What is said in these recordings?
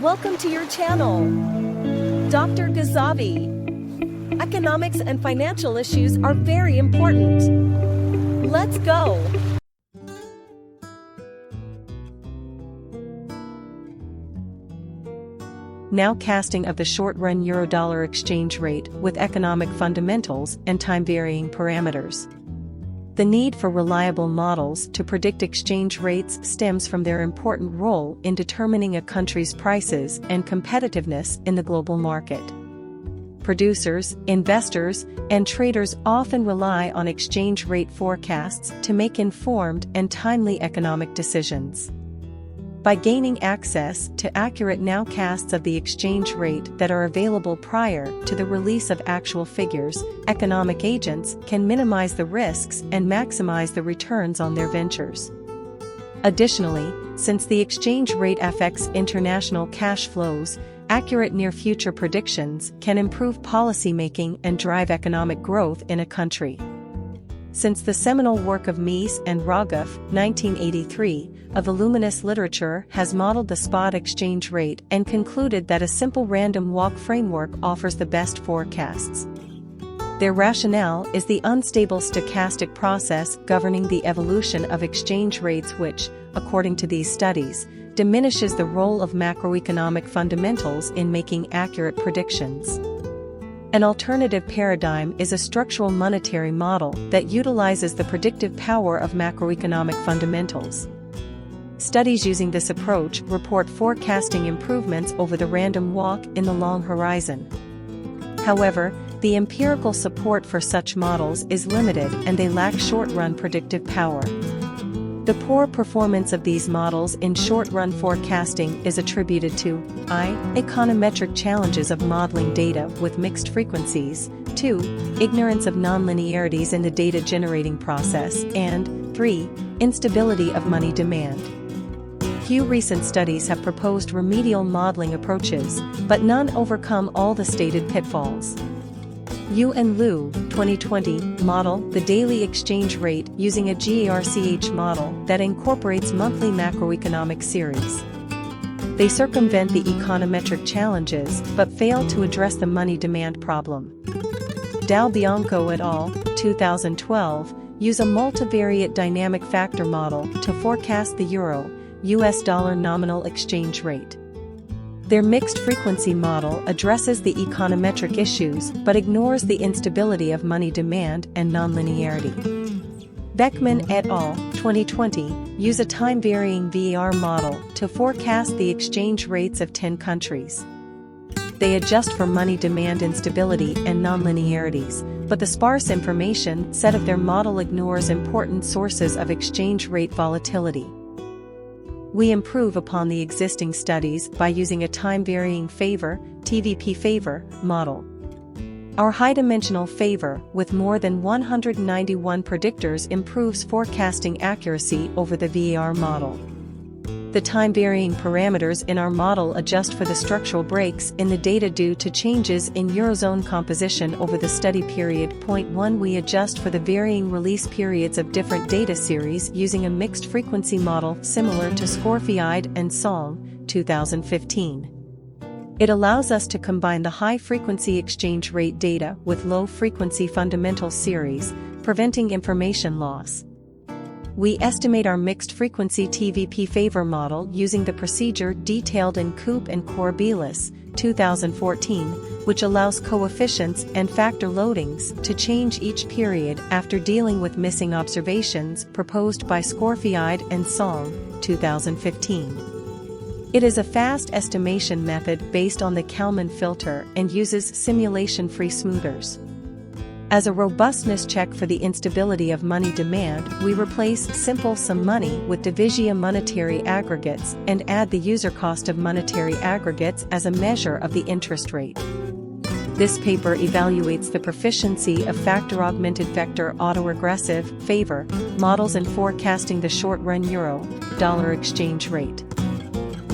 Welcome to your channel, Dr. Gazavi. Economics and financial issues are very important. Let's go. Nowcasting of the short-run euro-dollar exchange rate with economic fundamentals and time-varying parameters. The need for reliable models to predict exchange rates stems from their important role in determining a country's prices and competitiveness in the global market. Producers, investors, and traders often rely on exchange rate forecasts to make informed and timely economic decisions. By gaining access to accurate nowcasts of the exchange rate that are available prior to the release of actual figures, economic agents can minimize the risks and maximize the returns on their ventures. Additionally, since the exchange rate affects international cash flows, accurate near-future predictions can improve policymaking and drive economic growth in a country. Since the seminal work of Mies and Rogoff, 1983, of voluminous literature has modeled the spot exchange rate and concluded that a simple random walk framework offers the best forecasts. Their rationale is the unstable stochastic process governing the evolution of exchange rates which, according to these studies, diminishes the role of macroeconomic fundamentals in making accurate predictions. An alternative paradigm is a structural monetary model that utilizes the predictive power of macroeconomic fundamentals. Studies using this approach report forecasting improvements over the random walk in the long horizon. However, the empirical support for such models is limited and they lack short-run predictive power. The poor performance of these models in short-run forecasting is attributed to econometric challenges of modeling data with mixed frequencies, 2. Ignorance of nonlinearities in the data generating process, and 3. Instability of money demand. Few recent studies have proposed remedial modeling approaches, but none overcome all the stated pitfalls. Yu and Liu, 2020, model the daily exchange rate using a GARCH model that incorporates monthly macroeconomic series. They circumvent the econometric challenges but fail to address the money demand problem. Dal Bianco et al., 2012, use a multivariate dynamic factor model to forecast the euro-US dollar nominal exchange rate. Their mixed frequency model addresses the econometric issues but ignores the instability of money demand and nonlinearity. Beckman et al., 2020, use a time-varying VAR model to forecast the exchange rates of 10 countries. They adjust for money demand instability and nonlinearities, but the sparse information set of their model ignores important sources of exchange rate volatility. We improve upon the existing studies by using a time-varying favor (TVP favor) model. Our high-dimensional favor with more than 191 predictors improves forecasting accuracy over the VAR model. The time-varying parameters in our model adjust for the structural breaks in the data due to changes in Eurozone composition over the study period. Point 1 We adjust for the varying release periods of different data series using a mixed frequency model similar to Scorfiide and Song, 2015. It allows us to combine the high-frequency exchange rate data with low-frequency fundamental series, preventing information loss. We estimate our mixed-frequency TVP favor model using the procedure detailed in Coop and Corbelis, 2014, which allows coefficients and factor loadings to change each period after dealing with missing observations proposed by Scorfiide and Song, 2015. It is a fast estimation method based on the Kalman filter and uses simulation-free smoothers. As a robustness check for the instability of money demand, we replace simple sum money with divisia monetary aggregates and add the user cost of monetary aggregates as a measure of the interest rate. This paper evaluates the proficiency of factor-augmented vector autoregressive favor models in forecasting the short-run euro-dollar exchange rate.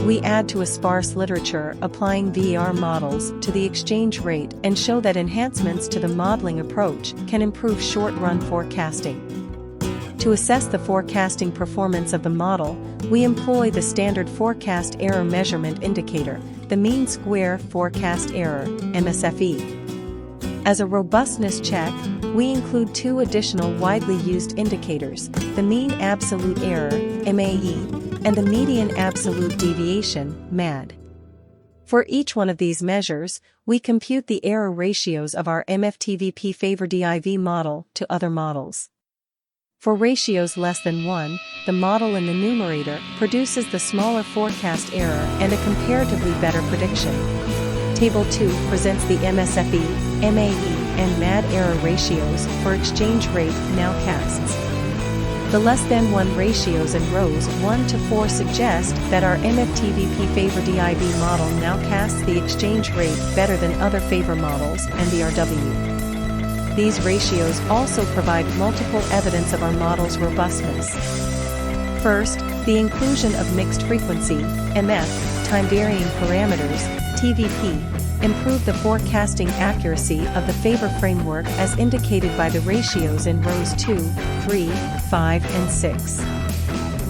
We add to a sparse literature applying VAR models to the exchange rate and show that enhancements to the modeling approach can improve short-run forecasting. To assess the forecasting performance of the model, we employ the standard forecast error measurement indicator, the mean square forecast error, MSFE. As a robustness check, we include two additional widely used indicators, the mean absolute error, MAE, and the median absolute deviation, MAD. For each one of these measures, we compute the error ratios of our MFTVP favor DIV model to other models. For ratios less than 1, the model in the numerator produces the smaller forecast error and a comparatively better prediction. Table 2 presents the MSFE, MAE, and MAD error ratios for exchange rate nowcasts. The less than 1 ratios in rows 1 to 4 suggest that our MFTVP favor DIV model nowcasts the exchange rate better than other favor models and the RW. These ratios also provide multiple evidence of our model's robustness. First, the inclusion of mixed frequency, MF, time-varying parameters, TVP, improve the forecasting accuracy of the favor framework as indicated by the ratios in rows 2, 3, 5, and 6.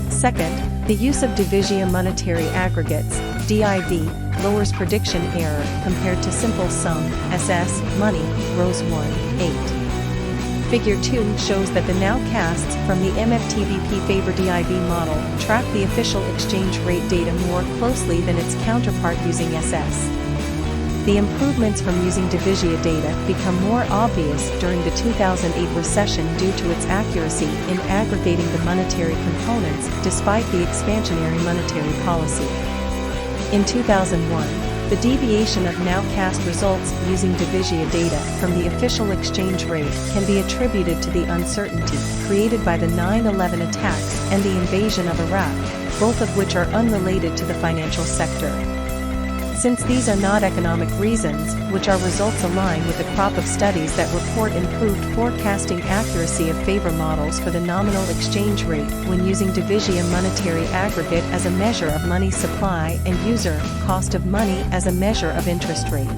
Second, the use of Division monetary aggregates, DIV, lowers prediction error compared to simple sum, SS, money, rows 1, 8. Figure 2 shows that the nowcasts from the MFTVP favor DIV model track the official exchange rate data more closely than its counterpart using SS. The improvements from using Division data become more obvious during the 2008 recession due to its accuracy in aggregating the monetary components despite the expansionary monetary policy. In 2001, the deviation of nowcast results using Division data from the official exchange rate can be attributed to the uncertainty created by the 9/11 attacks and the invasion of Iraq, both of which are unrelated to the financial sector. Since these are not economic reasons, which our results align with the crop of studies that report improved forecasting accuracy of favor models for the nominal exchange rate when using Division monetary aggregate as a measure of money supply and user cost of money as a measure of interest rate.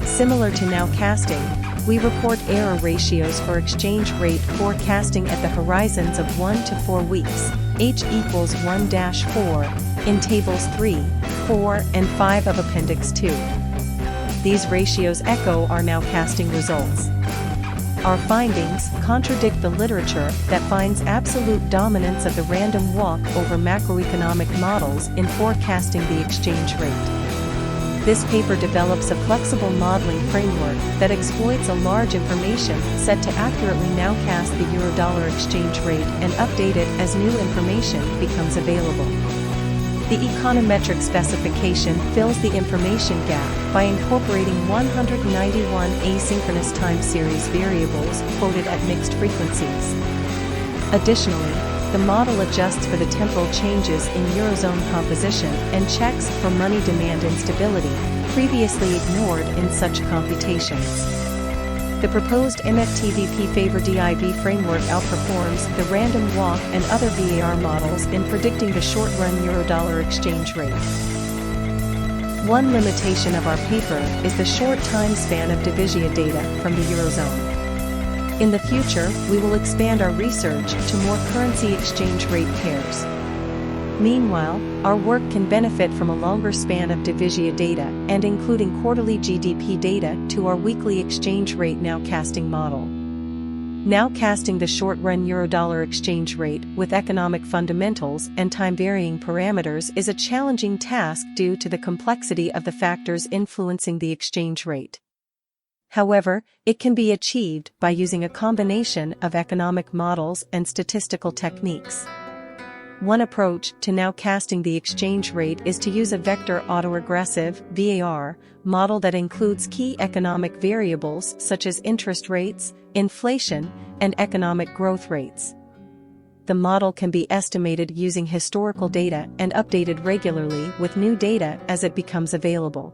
Similar to nowcasting, we report error ratios for exchange rate forecasting at the horizons of 1 to 4 weeks, H equals 1-4, in tables 3, 4, and 5 of Appendix 2. These ratios echo our nowcasting results. Our findings contradict the literature that finds absolute dominance of the random walk over macroeconomic models in forecasting the exchange rate. This paper develops a flexible modeling framework that exploits a large information set to accurately nowcast the euro-dollar exchange rate and update it as new information becomes available. The econometric specification fills the information gap by incorporating 191 asynchronous time series variables quoted at mixed frequencies. Additionally, the model adjusts for the temporal changes in Eurozone composition and checks for money demand instability, previously ignored in such computations. The proposed MFTVP favor DIV framework outperforms the random walk and other VAR models in predicting the short-run euro-dollar exchange rate. One limitation of our paper is the short time span of Division data from the Eurozone. In the future, we will expand our research to more currency exchange rate pairs. Meanwhile, our work can benefit from a longer span of Division data and including quarterly GDP data to our weekly exchange rate nowcasting model. Nowcasting the short-run euro-dollar exchange rate with economic fundamentals and time-varying parameters is a challenging task due to the complexity of the factors influencing the exchange rate. However, it can be achieved by using a combination of economic models and statistical techniques. One approach to nowcasting the exchange rate is to use a vector autoregressive (VAR) model that includes key economic variables such as interest rates, inflation, and economic growth rates. The model can be estimated using historical data and updated regularly with new data as it becomes available.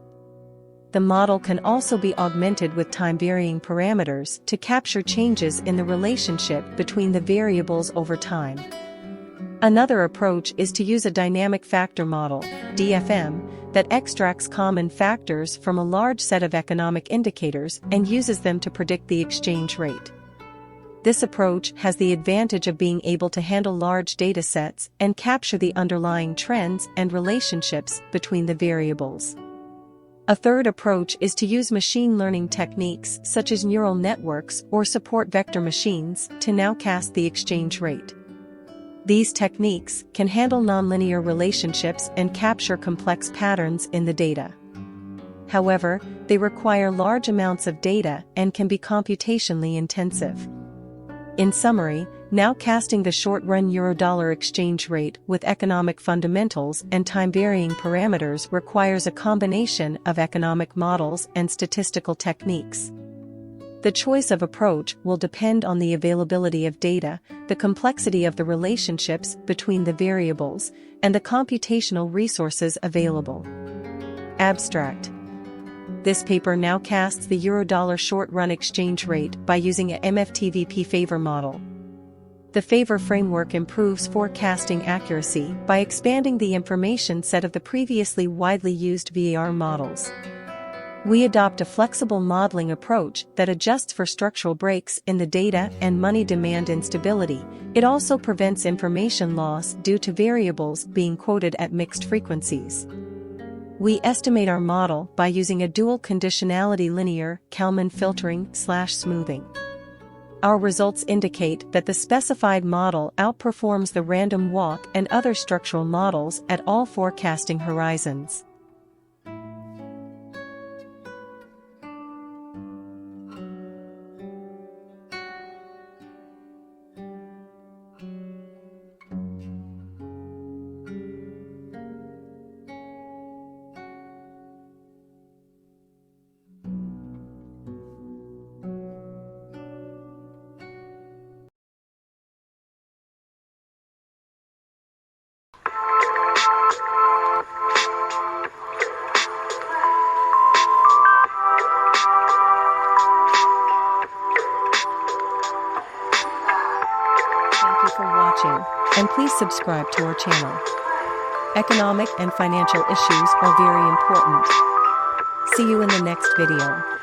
The model can also be augmented with time-varying parameters to capture changes in the relationship between the variables over time. Another approach is to use a dynamic factor model, DFM, that extracts common factors from a large set of economic indicators and uses them to predict the exchange rate. This approach has the advantage of being able to handle large data sets and capture the underlying trends and relationships between the variables. A third approach is to use machine learning techniques such as neural networks or support vector machines to nowcast the exchange rate. These techniques can handle nonlinear relationships and capture complex patterns in the data. However, they require large amounts of data and can be computationally intensive. In summary, nowcasting the short-run euro-dollar exchange rate with economic fundamentals and time-varying parameters requires a combination of economic models and statistical techniques. The choice of approach will depend on the availability of data, the complexity of the relationships between the variables, and the computational resources available. Abstract. This paper nowcasts the euro-dollar short-run exchange rate by using a MFTVP favor model. The favor framework improves forecasting accuracy by expanding the information set of the previously widely used VAR models. We adopt a flexible modeling approach that adjusts for structural breaks in the data and money demand instability. It also prevents information loss due to variables being quoted at mixed frequencies. We estimate our model by using a dual conditionality linear Kalman filtering/smoothing. Our results indicate that the specified model outperforms the random walk and other structural models at all forecasting horizons. Thank you for watching, and please subscribe to our channel. Economic and financial issues are very important. See you in the next video.